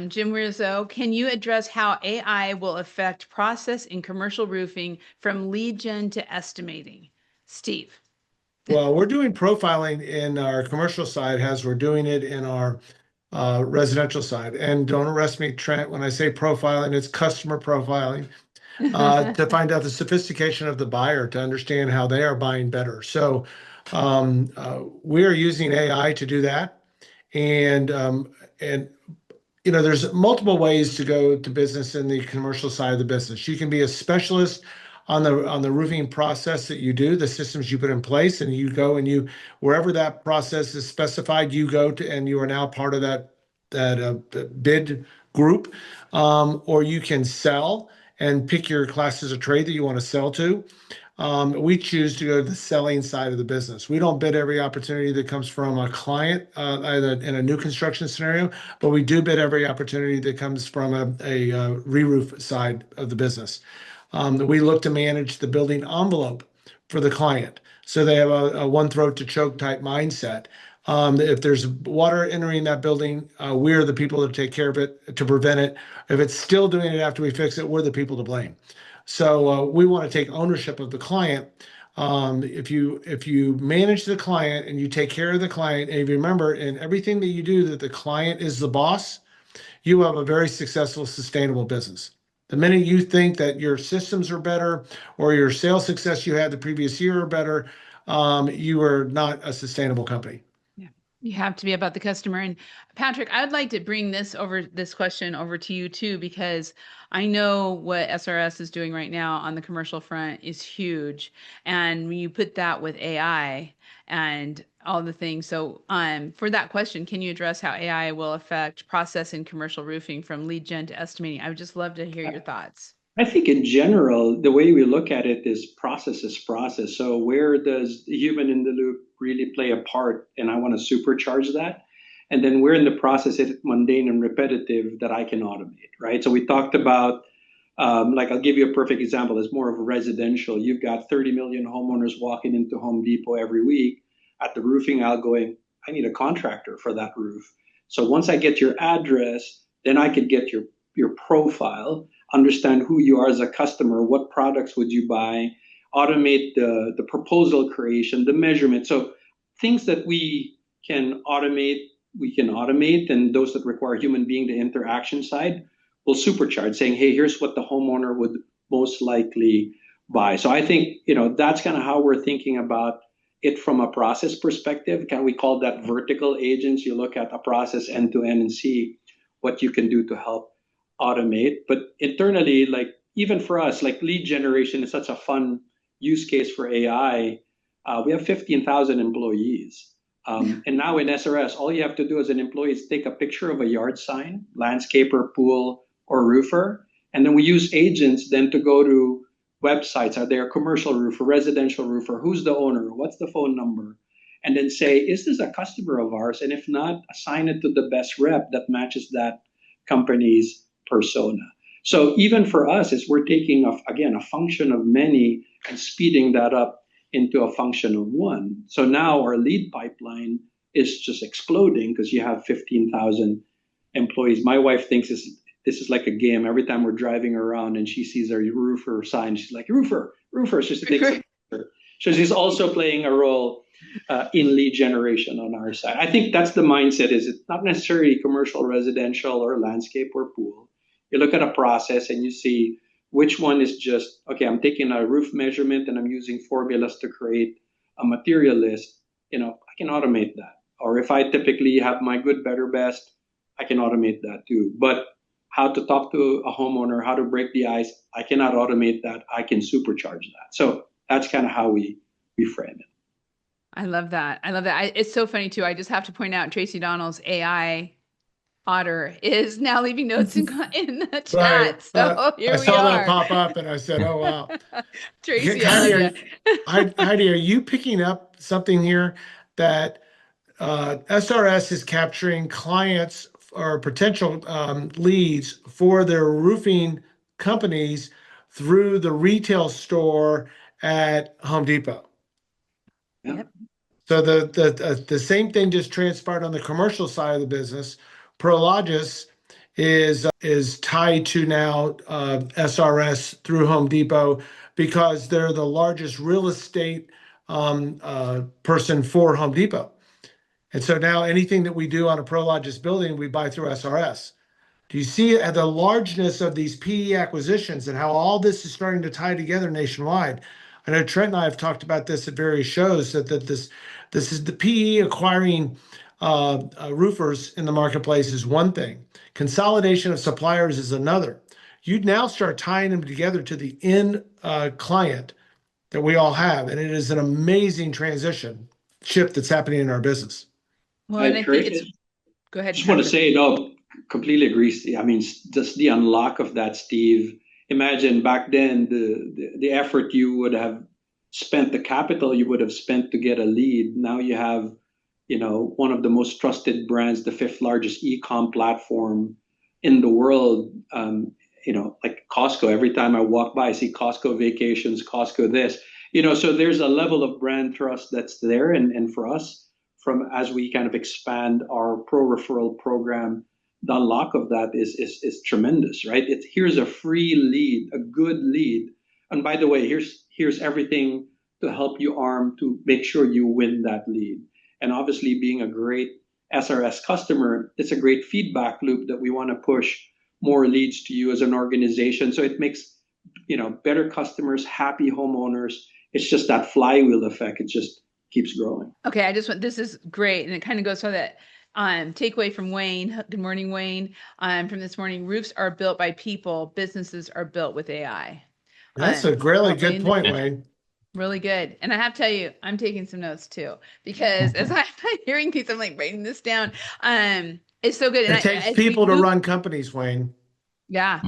Jim Rizzo. Can you address how AI will affect process in commercial roofing from lead gen to estimating? Steve. Well, we're doing profiling in our commercial side as we're doing it in our residential side. And don't arrest me, Trent, when I say profiling, it's customer profiling to find out the sophistication of the buyer to understand how they are buying better. So we are using AI to do that. And there's multiple ways to go to business in the commercial side of the business. You can be a specialist on the roofing process that you do, the systems you put in place, and you go and you wherever that process is specified, you go to, and you are now part of that bid group, or you can sell and pick your classes of trade that you want to sell to. We choose to go to the selling side of the business. We don't bid every opportunity that comes from a client in a new construction scenario, but we do bid every opportunity that comes from a re-roof side of the business. We look to manage the building envelope for the client, so they have a one throat to choke type mindset. If there's water entering that building, we're the people that take care of it to prevent it. If it's still doing it after we fix it, we're the people to blame. So we want to take ownership of the client. If you manage the client and you take care of the client, and if you remember in everything that you do that the client is the boss, you have a very successful, sustainable business. The minute you think that your systems are better or your sales success you had the previous year are better, you are not a sustainable company. You have to be about the customer. And Patrick, I'd like to bring this question over to you too, because I know what SRS is doing right now on the commercial front is huge. And when you put that with AI and all the things. So for that question, can you address how AI will affect process in commercial roofing from lead gen to estimating? I would just love to hear your thoughts. I think in general, the way we look at it is process is process. So where does the human in the loop really play a part? And I want to supercharge that. And then where in the process is it mundane and repetitive that I can automate, right? So we talked about, like I'll give you a perfect example. It's more of a residential. You've got 30 million homeowners walking into Home Depot every week at the roofing aisle going, I need a contractor for that roof. So once I get your address, then I could get your profile, understand who you are as a customer, what products would you buy, automate the proposal creation, the measurement. So things that we can automate, and those that require human being, the interaction side, will supercharge, saying, hey, here's what the homeowner would most likely buy. So I think, that's kind of how we're thinking about it from a process perspective. Can we call that vertical agents? You look at a process end to end and see what you can do to help automate. But internally, like even for us, like lead generation is such a fun use case for AI. We have 15,000 employees. And now in SRS, all you have to do as an employee is take a picture of a yard sign, landscaper, pool, or roofer. And then we use agents then to go to websites. Are there a commercial roofer, residential roofer? Who's the owner? What's the phone number? And then say, is this a customer of ours? And if not, assign it to the best rep that matches that company's persona. So even for us, as we're taking, again, a function of many and speeding that up into a function of one. So now our lead pipeline is just exploding because you have 15,000 employees. My wife thinks this is like a game. Every time we're driving around and she sees our roofer sign, she's like, roofer. She takes a picture. So she's also playing a role in lead generation on our side. I think that's the mindset. Is it's not necessarily commercial, residential, or landscape or pool. You look at a process and you see which one is just, okay, I'm taking a roof measurement and I'm using formulas to create a material list. I can automate that. Or if I typically have my good, better, best, I can automate that too. But how to talk to a homeowner, how to break the ice, I cannot automate that. I can supercharge that. So that's kind of how we frame it. I love that. It's so funny too. I just have to point out Tracy Donnell's AI Otter is now leaving notes in the Right. chat. So I here we saw that are. pop up and I said, oh, wow. Tracy, I Heidi, love you. Heidi, are you picking up something here that SRS is capturing clients or potential leads for their roofing companies through the retail store at Home Depot? Yep. So the same thing just transpired on the commercial side of the business. Prologis is tied to now SRS through Home Depot because they're the largest real estate person for Home Depot. And so now anything that we do on a Prologis building, we buy through SRS. Do you see the largeness of these PE acquisitions and how all this is starting to tie together nationwide? I know Trent and I have talked about this at various shows that this is the PE acquiring roofers in the marketplace is one thing. Consolidation of suppliers is another. You'd now start tying them together to the end client that we all have, and it is an amazing transition shift that's happening in our business. Well, and I think it's, go ahead. Just want to say, no, completely agree. I mean, just the unlock of that, Steve. Imagine back then the effort you would have spent, the capital you would have spent to get a lead. Now you have, one of the most trusted brands, the fifth largest e-com platform in the world. Like Costco. Every time I walk by, I see Costco vacations, Costco this. So there's a level of brand trust that's there, and for us, from as we kind of expand our pro referral program, the unlock of that is tremendous, right? Here's a free lead, a good lead, and by the way, here's everything to help you arm to make sure you win that lead. And obviously, being a great SRS customer, it's a great feedback loop that we want to push more leads to you as an organization. So it makes better customers, happy homeowners. It's just that flywheel effect. It just keeps growing. Okay, this is great. And it kind of goes so that takeaway from Wayne. Good morning, Wayne. From this morning, roofs are built by people, businesses are built with AI. That's a really good Wayne, point, Wayne. Really good. And I have to tell you, I'm taking some notes too, because as I'm hearing these, I'm like writing this down. It's so good. It takes people to run companies, Wayne. Yeah.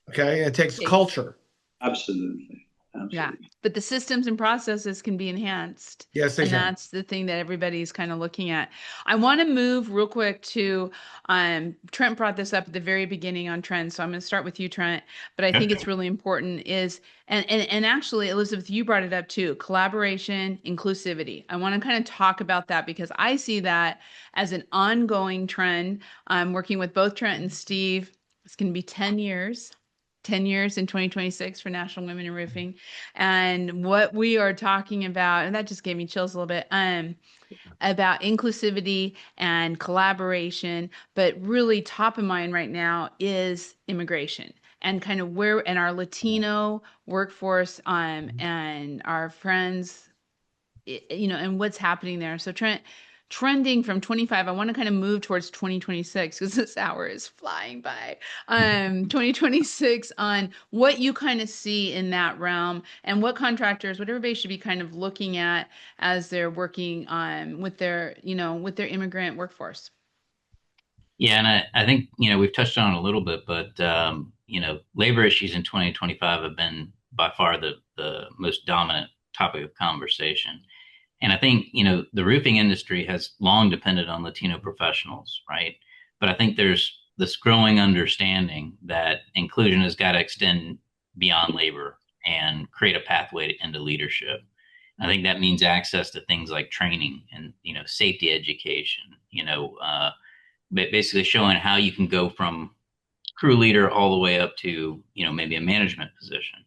Okay. It takes culture. Absolutely. Yeah. But the systems and processes can be enhanced. Yes, they can. And that's the thing that everybody's kind of looking at. I want to move real quick to Trent brought this up at the very beginning on trends. So I'm going to start with you, Trent. But I think it's really important is and actually, Elizabeth, you brought it up too, collaboration, inclusivity. I want to kind of talk about that because I see that as an ongoing trend. I'm working with both Trent and Steve. It's going to be 10 years. 10 years in 2026 for National Women in Roofing. And what we are talking about, and that just gave me chills a little bit, about inclusivity and collaboration, but really top of mind right now is immigration and kind of where in our Latino workforce and our friends, and what's happening there. So trending from 25, I want to kind of move towards 2026 because this hour is flying by. 2026 on what you kind of see in that realm and what contractors, what everybody should be kind of looking at as they're working on with their immigrant workforce. Yeah, and I think we've touched on it a little bit, but labor issues in 2025 have been by far the most dominant topic of conversation. And I think, the roofing industry has long depended on Latino professionals, right? But I think there's this growing understanding that inclusion has got to extend beyond labor and create a pathway into leadership. I think that means access to things like training and, safety education, basically showing how you can go from crew leader all the way up to, maybe a management position.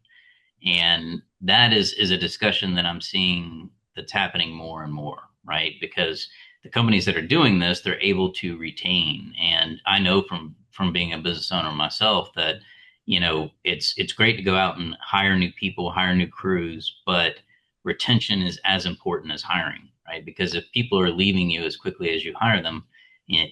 And that is a discussion that I'm seeing that's happening more and more, right? Because the companies that are doing this, they're able to retain. And I know from being a business owner myself that, it's great to go out and hire new people, hire new crews, but retention is as important as hiring, right? Because if people are leaving you as quickly as you hire them,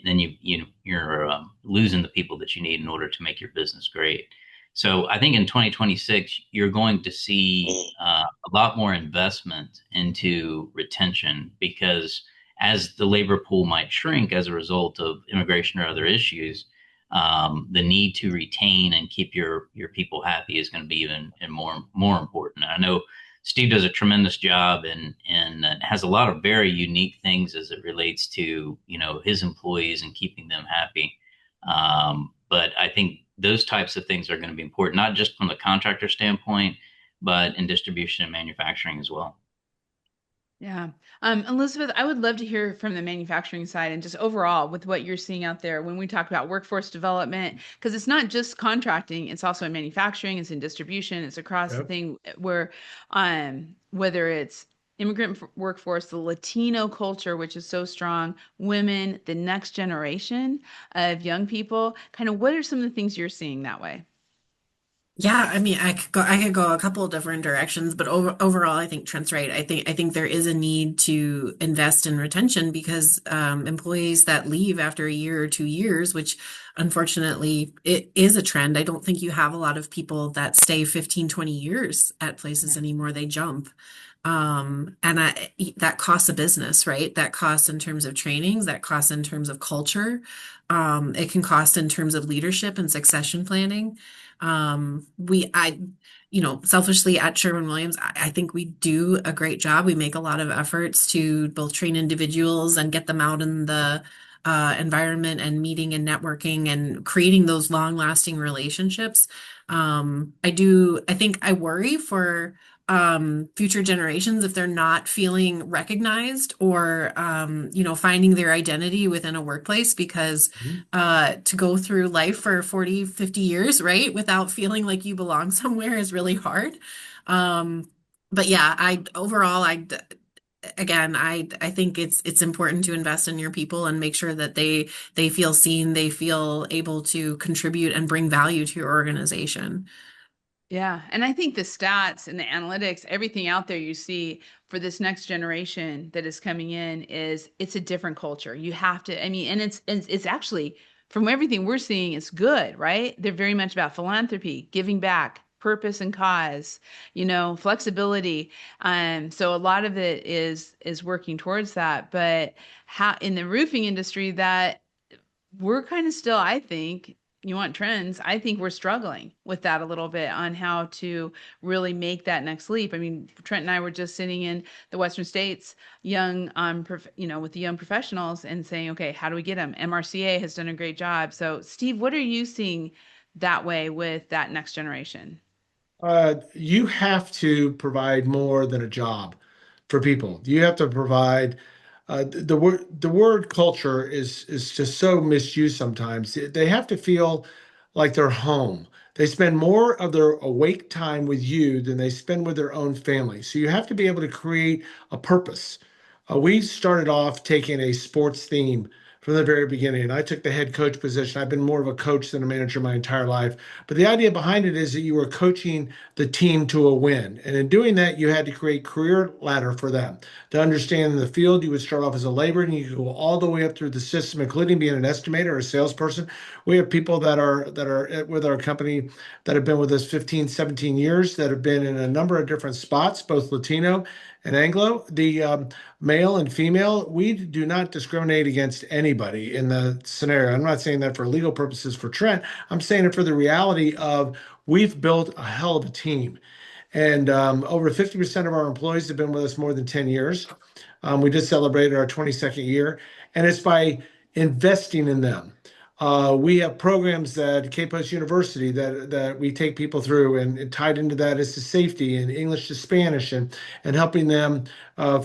then you're losing the people that you need in order to make your business great. So I think in 2026, you're going to see a lot more investment into retention because as the labor pool might shrink as a result of immigration or other issues, the need to retain and keep your people happy is going to be even and more important. And I know Steve does a tremendous job and has a lot of very unique things as it relates to his employees and keeping them happy. But I think those types of things are going to be important, not just from the contractor standpoint, but in distribution and manufacturing as well. Yeah. Elizabeth, I would love to hear from the manufacturing side and just overall with what you're seeing out there when we talk about workforce development, because it's not just contracting, it's also in manufacturing, it's in distribution, it's across the Yep. thing where whether it's immigrant workforce, the Latino culture, which is so strong, women, the next generation of young people, kind of what are some of the things you're seeing that way? Yeah, I mean, I could go a couple of different directions, but overall, I think Trent's right. I think there is a need to invest in retention because employees that leave after a year or 2 years, which unfortunately it is a trend. I don't think you have a lot of people that stay 15, 20 years at places Yeah. anymore. They jump. And that costs a business, right? That costs in terms of trainings, that costs in terms of culture. It can cost in terms of leadership and succession planning. Selfishly at Sherwin-Williams, I think we do a great job. We make a lot of efforts to both train individuals and get them out in the environment and meeting and networking and creating those long-lasting relationships. I think I worry for future generations if they're not feeling recognized or finding their identity within a workplace because Mhm. to go through life for 40, 50 years, right, without feeling like you belong somewhere is really hard. But yeah, I think it's important to invest in your people and make sure that they feel seen, they feel able to contribute and bring value to your organization. Yeah. And I think the stats and the analytics, everything out there you see for this next generation that is coming in is it's a different culture. You have to, I mean, and it's actually from everything we're seeing, it's good, right? They're very much about philanthropy, giving back, purpose and cause, flexibility. So a lot of it is working towards that. But how in the roofing industry that we're kind of still, I think, you want trends. I think we're struggling with that a little bit on how to really make that next leap. I mean, Trent and I were just sitting in the Western States, young, with the young professionals and saying, okay, how do we get them? MRCA has done a great job. So, Steve, what are you seeing that way with that next generation? You have to provide more than a job for people. You have to provide the word culture is just so misused sometimes. They have to feel like they're home. They spend more of their awake time with you than they spend with their own family. So you have to be able to create a purpose. We started off taking a sports theme from the very beginning. I took the head coach position. I've been more of a coach than a manager my entire life. But the idea behind it is that you were coaching the team to a win. And in doing that, you had to create career ladder for them. To understand in the field, you would start off as a laborer and you could go all the way up through the system, including being an estimator or a salesperson. We have people that are with our company that have been with us 15, 17 years that have been in a number of different spots, both Latino and Anglo. The male and female, we do not discriminate against anybody in the scenario. I'm not saying that for legal purposes for Trent. I'm saying it for the reality of we've built a hell of a team. And over 50% of our employees have been with us more than 10 years. We just celebrated our 22nd year, and it's by investing in them. We have programs at Cape Coast University that we take people through, and tied into that is the safety and English to Spanish, and helping them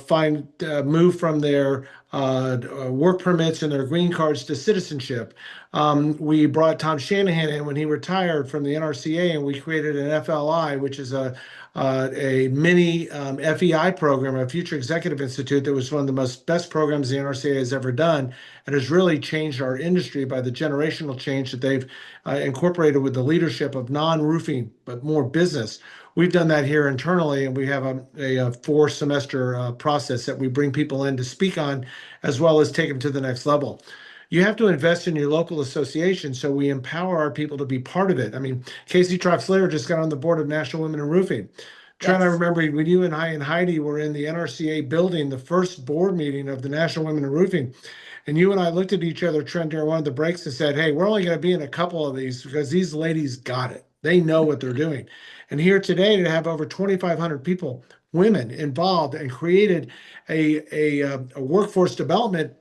find move from their work permits and their green cards to citizenship. We brought Tom Shanahan in when he retired from the NRCA, and we created an FLI, which is a mini FEI program, a Future Executive Institute, that was one of the best programs the NRCA has ever done, and has really changed our industry by the generational change that they've incorporated with the leadership of non-roofing, but more business. We've done that here internally, and we have a four-semester process that we bring people in to speak on, as well as take them to the next level. You have to invest in your local association, so we empower our people to be part of it. I mean, Casey Troxler just got on the board of National Women in Roofing. Trent, I Yes. remember when you and I and Heidi were in the NRCA building, the first board meeting of the National Women in Roofing. And you and I looked at each other, Trent, during one of the breaks and said, hey, we're only going to be in a couple of these because these ladies got it. They know what they're doing. And here today to have over 2,500 people, women involved and created a workforce development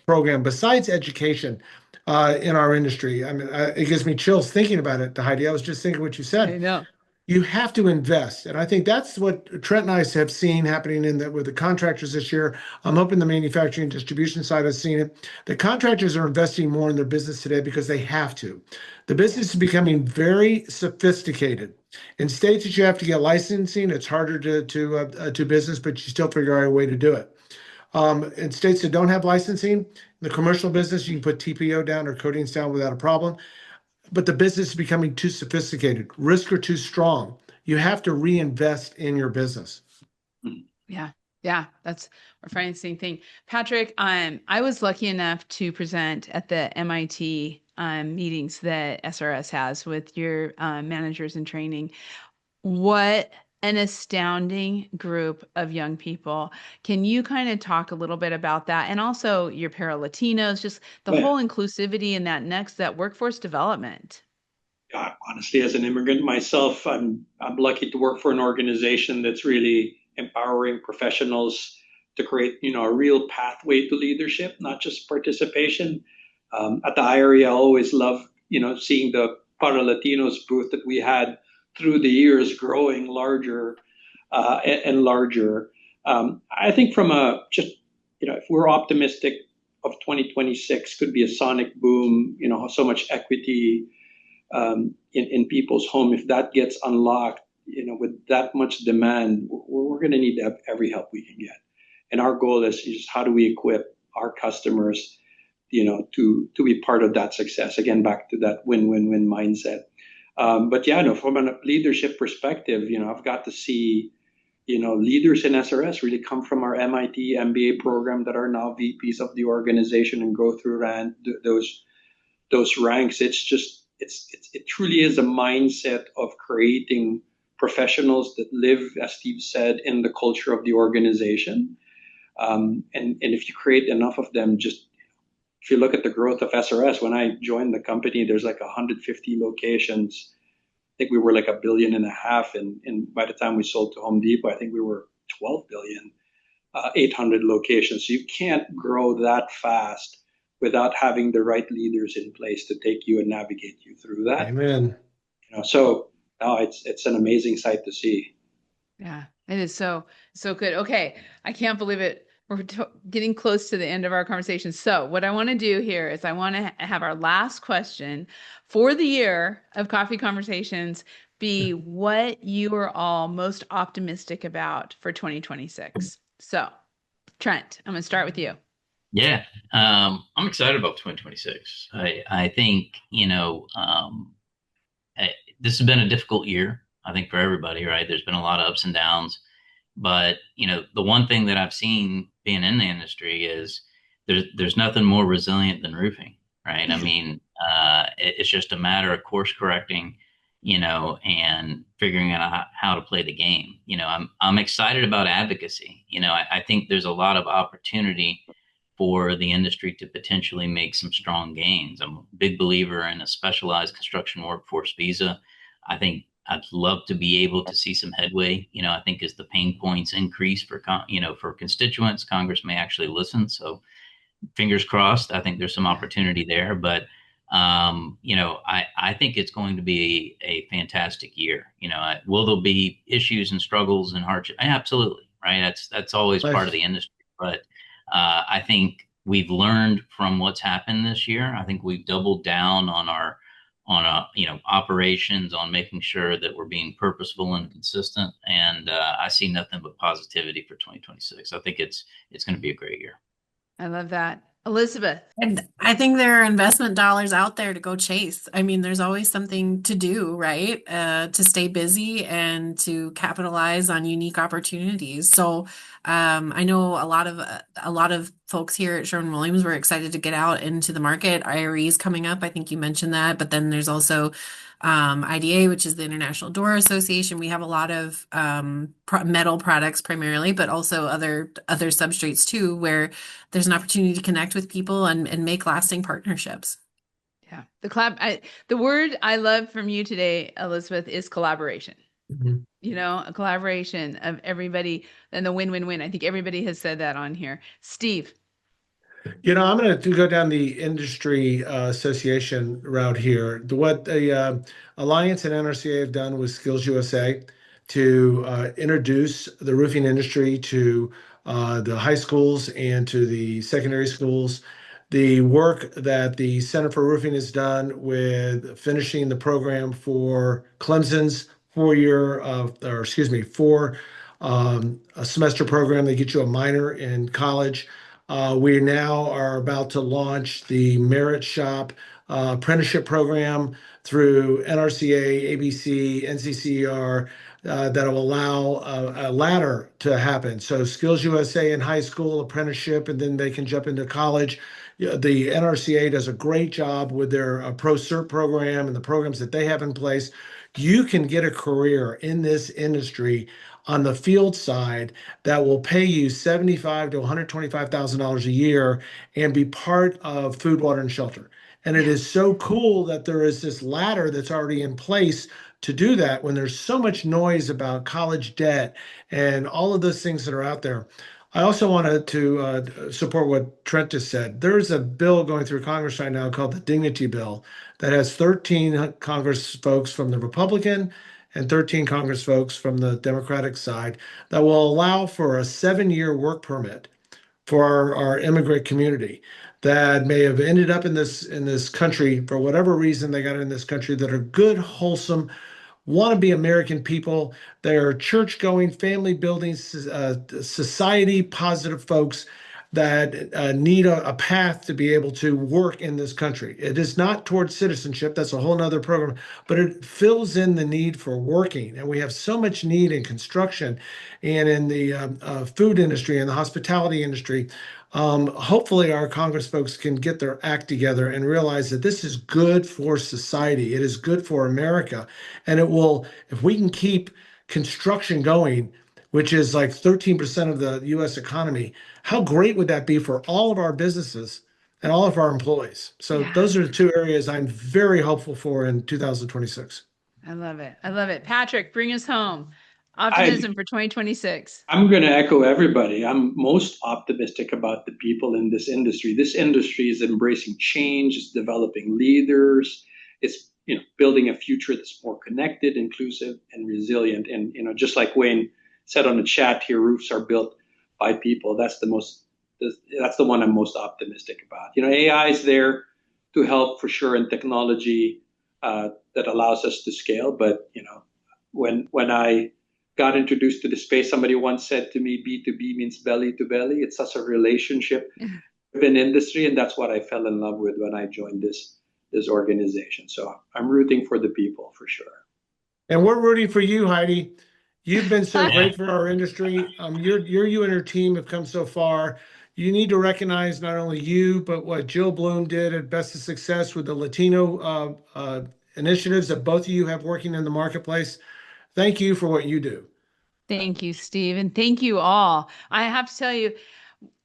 program besides education in our industry. I mean, it gives me chills thinking about it, Heidi. I was just thinking what you I said. know. You have to invest. And I think that's what Trent and I have seen happening with the contractors this year. I'm hoping the manufacturing distribution side has seen it. The contractors are investing more in their business today because they have to. The business is becoming very sophisticated. In states that you have to get licensing, it's harder to business, but you still figure out a way to do it. In states that don't have licensing, the commercial business, you can put TPO down or coatings down without a problem. But the business is becoming too sophisticated. Risks are too strong. You have to reinvest in your business. Yeah. Yeah. We're finding the same thing. Patrick, I was lucky enough to present at the MIT meetings that SRS has with your managers in training. What an astounding group of young people. Can you kind of talk a little bit about that? And also your para-Latinos, just the Yeah. whole inclusivity and that workforce development. Honestly, as an immigrant myself, I'm lucky to work for an organization that's really empowering professionals to create, a real pathway to leadership, not just participation. At the IRE, I always love, seeing the Para Latinos booth that we had through the years growing larger and larger. I think from if we're optimistic of 2026 could be a sonic boom, so much equity in people's home. If that gets unlocked, with that much demand, we're going to need every help we can get. And our goal is just how do we equip our customers, to be part of that success. Again, back to that win-win-win mindset. But yeah, no, from a leadership perspective, I've got to see, leaders in SRS really come from our MIT MBA program that are now VPs of the organization and go through those ranks. It truly is a mindset of creating professionals that live, as Steve said, in the culture of the organization. And if you create enough of them, just if you look at the growth of SRS, when I joined the company, there's like 150 locations. I think we were like $1.5 billion, and by the time we sold to Home Depot, I think we were 12 billion, 800 locations. So you can't grow that fast without having the right leaders in place to take you and navigate you through that. Amen. So it's an amazing sight to see. Yeah, it is so good. Okay, I can't believe it. We're getting close to the end of our conversation. So what I want to do here is I want to have our last question for the year of Coffee Conversations be what you are all most optimistic about for 2026. So, Trent, I'm going to start with you. Yeah, I'm excited about 2026. I think, this has been a difficult year, I think, for everybody, right? There's been a lot of ups and downs. But, the one thing that I've seen being in the industry is there's nothing more resilient than roofing, right? I mean, it's just a matter of course correcting, and figuring out how to play the game. I'm excited about advocacy. I think there's a lot of opportunity for the industry to potentially make some strong gains. I'm a big believer in a specialized construction workforce visa. I think I'd love to be able to see some headway. I think as the pain points increase for constituents, Congress may actually listen. So fingers crossed. I think there's some opportunity there. But I think it's going to be a fantastic year. Will there be issues and struggles and hardship? Absolutely, right? That's always part of the industry. But I think we've learned from what's happened this year. I think we've doubled down on our operations, on making sure that we're being purposeful and consistent. And I see nothing but positivity for 2026. I think it's going to be a great year. I love that. Elizabeth. And I think there are investment dollars out there to go chase. I mean, there's always something to do, right? To stay busy and to capitalize on unique opportunities. So I know a lot of folks here at Sherwin-Williams were excited to get out into the market. IRE is coming up. I think you mentioned that, but then there's also IDA, which is the International Door Association. We have a lot of metal products primarily, but also other substrates too, where there's an opportunity to connect with people and make lasting partnerships. Yeah. The word I love from you today, Elizabeth, is collaboration. Mhm. A collaboration of everybody and the win-win-win. I think everybody has said that on here. Steve. I'm going to go down the industry association route here. What the Alliance and NRCA have done with Skills USA to introduce the roofing industry to the high schools and to the secondary schools. The work that the Center for Roofing has done with finishing the program for Clemson's 4-year, or excuse me, 4 a semester program. They get you a minor in college. We now are about to launch the Merit Shop apprenticeship program through NRCA, ABC, NCCER that will allow a ladder to happen. So Skills USA in high school apprenticeship, and then they can jump into college. Yeah, the NRCA does a great job with their Pro Cert program and the programs that they have in place. You can get a career in this industry on the field side that will pay you $75,000 to $125,000 a year and be part of food, water, and shelter. And it is so cool that there is this ladder that's already in place to do that when there's so much noise about college debt and all of those things that are out there. I also wanted to support what Trent just said. There's a bill going through Congress right now called the Dignity Bill that has 13 Congress folks from the Republican and 13 Congress folks from the Democratic side that will allow for a 7-year work permit for our immigrant community that may have ended up in this country for whatever reason they got in this country, that are good, wholesome, want to be American people. They're church going, family building, society positive folks that need a path to be able to work in this country. It is not towards citizenship. That's a whole nother program, but it fills in the need for working. And we have so much need in construction and in the food industry and the hospitality industry. Hopefully our Congress folks can get their act together and realize that this is good for society. It is good for America. And it will, if we can keep construction going, which is like 13% of the US economy, how great would that be for all of our businesses and all of our employees? So Yeah. those are the 2 areas I'm very hopeful for in 2026. I love it. I love it. Patrick, bring us home. Optimism for 2026. I'm going to echo everybody. I'm most optimistic about the people in this industry. This industry is embracing change, it's developing leaders, it's building a future that's more connected, inclusive, and resilient. And just like Wayne said on the chat here, roofs are built by people. That's the one I'm most optimistic about. AI is there to help for sure, and technology that allows us to scale. But when I got introduced to the space, somebody once said to me, B2B means belly to belly. It's such a relationship within industry, and that's what I fell in love with when I joined this organization. So I'm rooting for the people for sure. And we're rooting for you, Heidi. You've been so great for our industry. You and your team have come so far. You need to recognize not only you, but what Jill Bloom did at Best of Success with the Latino initiatives that both of you have working in the marketplace. Thank you for what you do. Thank you, Steve. And thank you all. I have to tell you,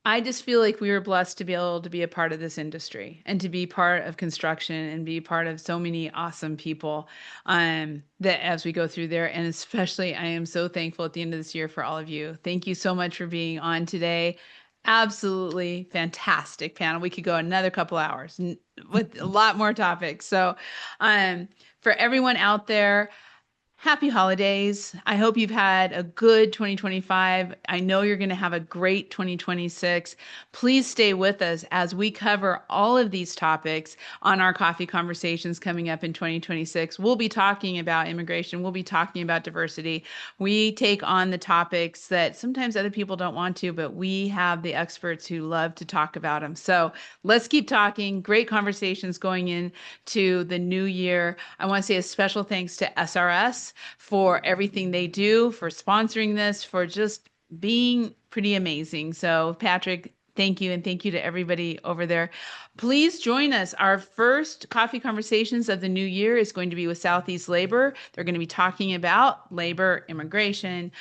I just feel like we were blessed to be able to be a part of this industry and to be part of construction and be part of so many awesome people that as we go through there. And especially, I am so thankful at the end of this year for all of you. Thank you so much for being on today. Absolutely fantastic panel. We could go another couple hours with a lot more topics. So for everyone out there, happy holidays. I hope you've had a good 2025. I know you're going to have a great 2026. Please stay with us as we cover all of these topics on our coffee conversations coming up in 2026. We'll be talking about immigration. We'll be talking about diversity. We take on the topics that sometimes other people don't want to, but we have the experts who love to talk about them. So let's keep talking. Great conversations going into the new year. I want to say a special thanks to SRS for everything they do, for sponsoring this, for just being pretty amazing. So Patrick, thank you. And thank you to everybody over there. Please join us. Our first coffee conversations of the new year is going to be with Southeast Labor. They're going to be talking about labor, immigration,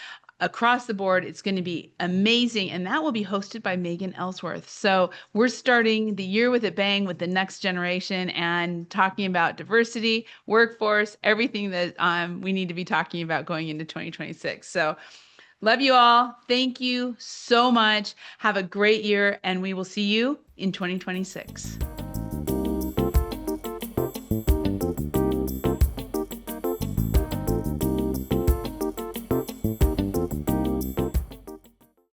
across the board. It's going to be amazing. And that will be hosted by Megan Ellsworth. So we're starting the year with a bang with the next generation and talking about diversity, workforce, everything that we need to be talking about going into 2026. So love you all. Thank you so much. Have a great year, and we will see you in 2026.